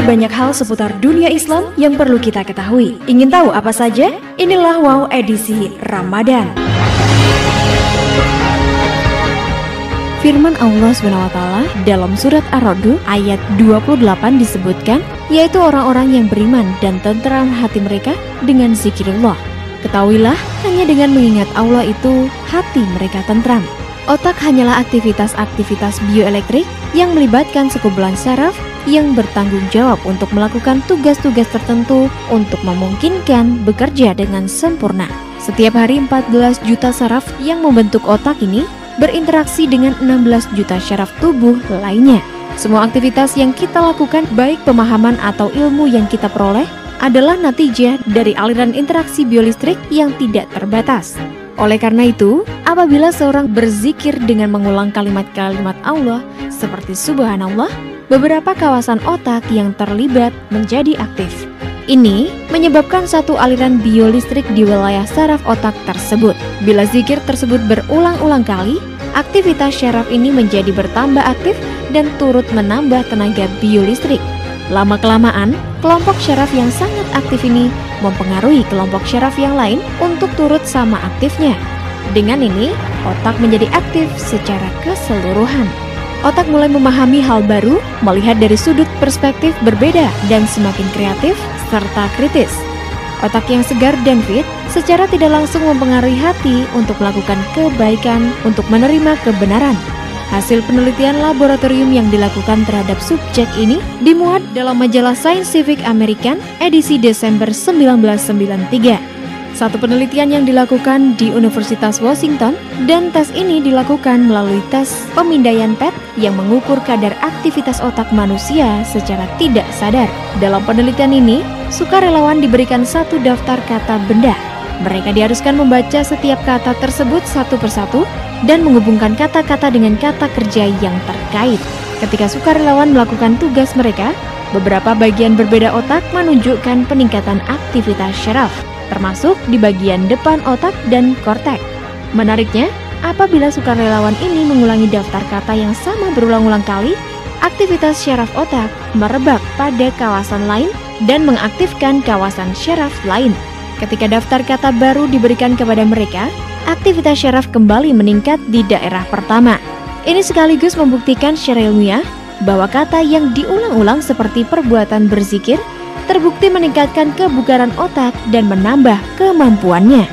banyak hal seputar dunia Islam yang perlu kita ketahui. Ingin tahu apa saja? Inilah Wow edisi Ramadan. Firman Allah SWT dalam surat Ar-Ra'd ayat 28 disebutkan, yaitu orang-orang yang beriman dan tentram hati mereka dengan zikirullah. Ketahuilah, hanya dengan mengingat Allah itu hati mereka tentram. Otak hanyalah aktivitas-aktivitas bioelektrik yang melibatkan sekumpulan saraf yang bertanggung jawab untuk melakukan tugas-tugas tertentu untuk memungkinkan bekerja dengan sempurna. Setiap hari 14 juta saraf yang membentuk otak ini berinteraksi dengan 16 juta syaraf tubuh lainnya. Semua aktivitas yang kita lakukan, baik pemahaman atau ilmu yang kita peroleh, adalah natijah dari aliran interaksi biolistrik yang tidak terbatas. Oleh karena itu, apabila seorang berzikir dengan mengulang kalimat-kalimat Allah seperti Subhanallah, beberapa kawasan otak yang terlibat menjadi aktif. Ini menyebabkan satu aliran biolistrik di wilayah saraf otak tersebut. Bila zikir tersebut berulang-ulang kali, aktivitas syaraf ini menjadi bertambah aktif dan turut menambah tenaga biolistrik. Lama-kelamaan, kelompok syaraf yang sangat aktif ini mempengaruhi kelompok syaraf yang lain untuk turut sama aktifnya. Dengan ini, otak menjadi aktif secara keseluruhan. Otak mulai memahami hal baru, melihat dari sudut perspektif berbeda, dan semakin kreatif serta kritis. Otak yang segar dan fit secara tidak langsung mempengaruhi hati untuk melakukan kebaikan, untuk menerima kebenaran. Hasil penelitian laboratorium yang dilakukan terhadap subjek ini dimuat dalam majalah Scientific American edisi Desember 1993. Satu penelitian yang dilakukan di Universitas Washington, dan tes ini dilakukan melalui tes pemindaian PET yang mengukur kadar aktivitas otak manusia secara tidak sadar. Dalam penelitian ini, sukarelawan diberikan satu daftar kata benda. Mereka diharuskan membaca setiap kata tersebut satu persatu dan menghubungkan kata-kata dengan kata kerja yang terkait. Ketika sukarelawan melakukan tugas mereka, beberapa bagian berbeda otak menunjukkan peningkatan aktivitas syaraf, termasuk di bagian depan otak dan korteks. Menariknya, apabila sukarelawan ini mengulangi daftar kata yang sama berulang-ulang kali, aktivitas syaraf otak merebak pada kawasan lain dan mengaktifkan kawasan syaraf lain. Ketika daftar kata baru diberikan kepada mereka, aktivitas syaraf kembali meningkat di daerah pertama. Ini sekaligus membuktikan secara ilmiah bahwa kata yang diulang-ulang seperti perbuatan berzikir terbukti meningkatkan kebugaran otak dan menambah kemampuannya.